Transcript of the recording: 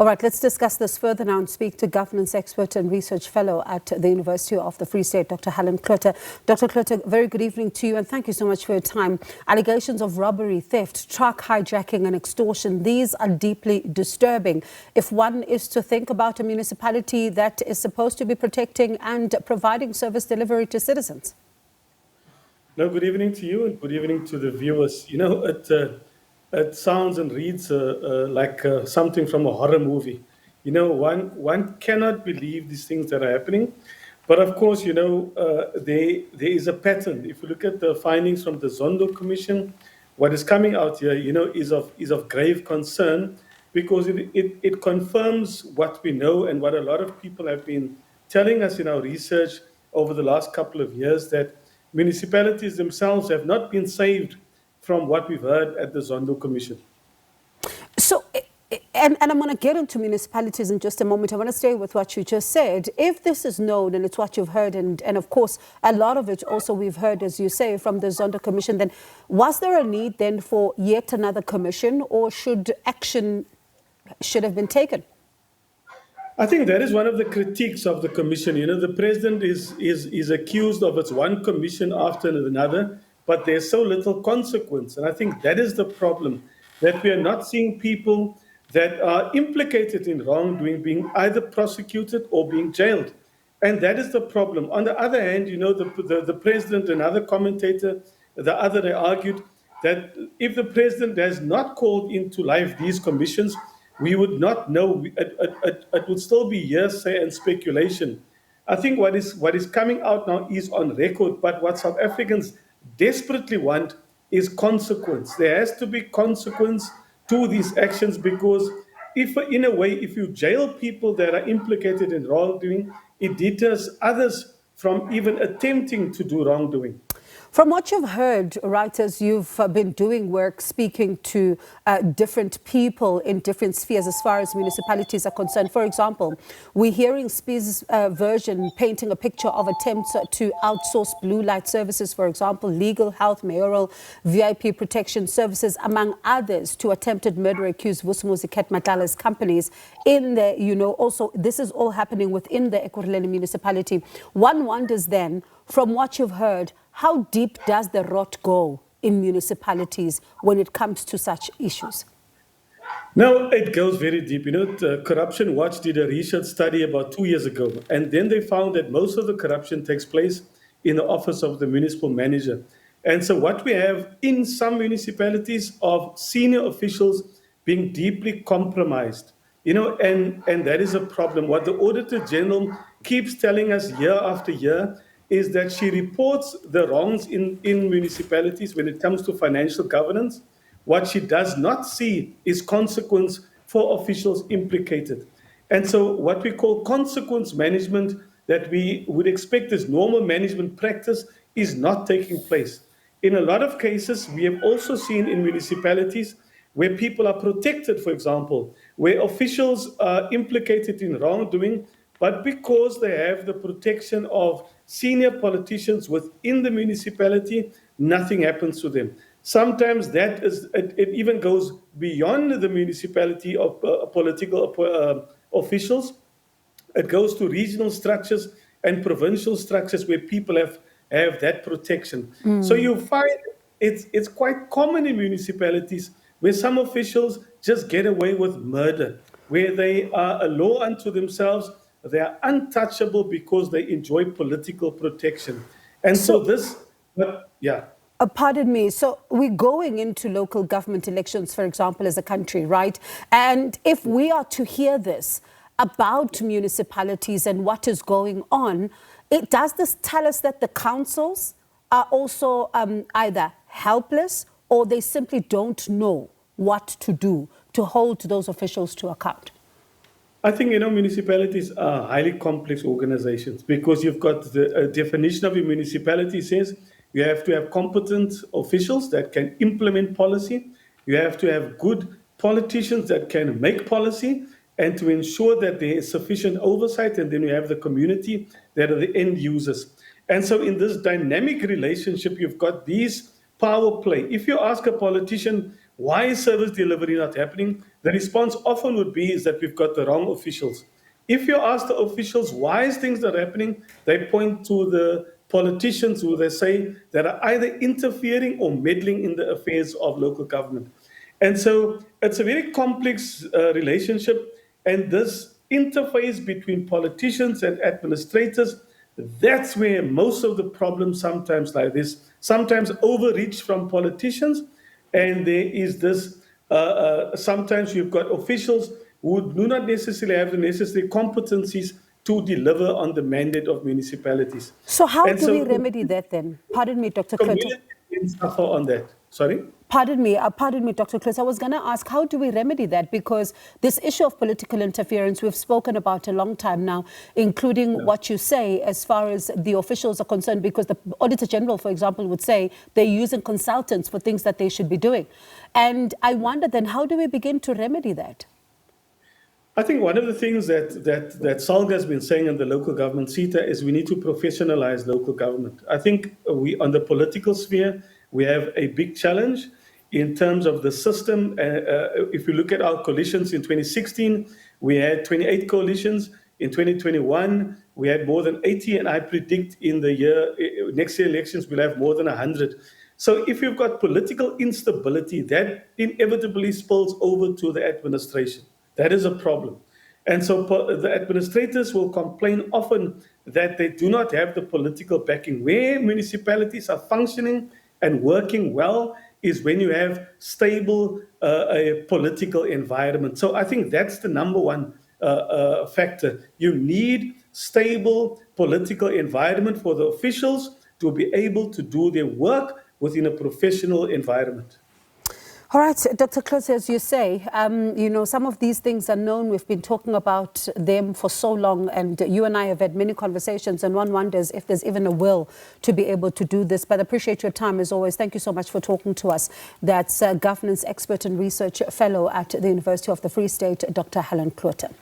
All right, let's discuss this further now and speak to governance expert and research fellow at the University of the Free State, Dr. Harlan Cloete. Dr. Cloete, very good evening to you and thank you so much for your time. Allegations of robbery, theft, truck hijacking and extortion, these are deeply disturbing. If one is to think about a municipality that is supposed to be protecting and providing service delivery to citizens. No, good evening to you and good evening to the viewers. You know, it sounds and reads like something from a horror movie. You know, one cannot believe these things that are happening. But of course, you know, there is a pattern. If you look at the findings from the Zondo Commission, what is coming out here, you know, is of grave concern because it confirms what we know and what a lot of people have been telling us in our research over the last couple of years, that municipalities themselves have not been saved from what we've heard at the Zondo Commission. So, and I'm going to get into municipalities in just a moment. I want to stay with what you just said. If this is known and it's what you've heard, and of course, a lot of it also we've heard, as you say, from the Zondo Commission, then was there a need then for yet another commission, or should action have been taken? I think that is one of the critiques of the commission. You know, the president is accused of it's one commission after another, but there's so little consequence. And I think that is the problem, that we are not seeing people that are implicated in wrongdoing being either prosecuted or being jailed. And that is the problem. On the other hand, you know, the president, another commentator, the other day argued that if the president has not called into life these commissions, we would not know. It would still be hearsay and speculation. I think what is coming out now is on record, but what South Africans desperately want is consequence. There has to be consequence to these actions, because if, in a way, if you jail people that are implicated in wrongdoing, it deters others from even attempting to do wrongdoing. From what you've heard, right, as you've been doing work, speaking to different people in different spheres as far as municipalities are concerned. For example, we're hearing Spies' version painting a picture of attempts to outsource blue light services, for example, legal, health, mayoral, VIP protection services, among others, to attempted murder accused Vusimuzi Cat Matlala's companies in the, you know, also this is all happening within the Ekurhuleni municipality. One wonders then, from what you've heard, how deep does the rot go in municipalities when it comes to such issues? No, it goes very deep. You know, the Corruption Watch did a research study about 2 years ago, and then they found that most of the corruption takes place in the office of the municipal manager. And so what we have in some municipalities of senior officials being deeply compromised, you know, and that is a problem. What the Auditor General keeps telling us year after year is that she reports the wrongs in municipalities when it comes to financial governance. What she does not see is consequence for officials implicated. And so what we call consequence management, that we would expect as normal management practice, is not taking place. In a lot of cases, we have also seen in municipalities where people are protected, for example, where officials are implicated in wrongdoing, but because they have the protection of senior politicians within the municipality, nothing happens to them. Sometimes that is, it even goes beyond the municipality of political officials. It goes to regional structures and provincial structures where people have that protection. So you find it's quite common in municipalities where some officials just get away with murder, where they are a law unto themselves. They are untouchable because they enjoy political protection. And so this, yeah. Pardon me. So we're going into local government elections, for example, as a country, right? And if we are to hear this about municipalities and what is going on, does this tell us that the councils are also either helpless or they simply don't know what to do to hold those officials to account? I think, you know, municipalities are highly complex organizations because you've got the definition of a municipality says you have to have competent officials that can implement policy. You have to have good politicians that can make policy and to ensure that there is sufficient oversight. And then you have the community that are the end users. And so in this dynamic relationship, you've got these power play. If you ask a politician, Why is service delivery not happening? The response often would be is that we've got the wrong officials. If you ask the officials why is things not happening, they point to the politicians who they say that are either interfering or meddling in the affairs of local government. And so it's a very complex relationship. And this interface between politicians and administrators, that's where most of the problems sometimes lie. There's sometimes overreach from politicians, and there is this sometimes you've got officials who do not necessarily have the necessary competencies to deliver on the mandate of municipalities. So how And do we so remedy that then? Pardon me, Dr. Cloete. communities can suffer on that. Sorry? Pardon me, Dr. Cloete. I was going to ask, how do we remedy that? Because this issue of political interference, we've spoken about a long time now, including what you say as far as the officials are concerned, because the Auditor General, for example, would say they're using consultants for things that they should be doing. And I wonder then, how do we begin to remedy that? I think one of the things that Salga has been saying in the local government CETA is we need to professionalize local government. I think we, on the political sphere, we have a big challenge in terms of the system. If you look at our coalitions in 2016, we had 28 coalitions. In 2021, we had more than 80, and I predict in the next year elections, we'll have more than 100. So if you've got political instability, that inevitably spills over to the administration. That is a problem. And so the administrators will complain often that they do not have the political backing. Where municipalities are functioning and working well is when you have stable a political environment. So I think that's the number one factor. You need stable political environment for the officials to be able to do their work within a professional environment. All right, Dr. Cloete, as you say, some of these things are known. We've been talking about them for so long, and you and I have had many conversations, and one wonders if there's even a will to be able to do this. But I appreciate your time, as always. Thank you so much for talking to us. That's governance expert and research fellow at the University of the Free State, Dr. Harlan Cloete.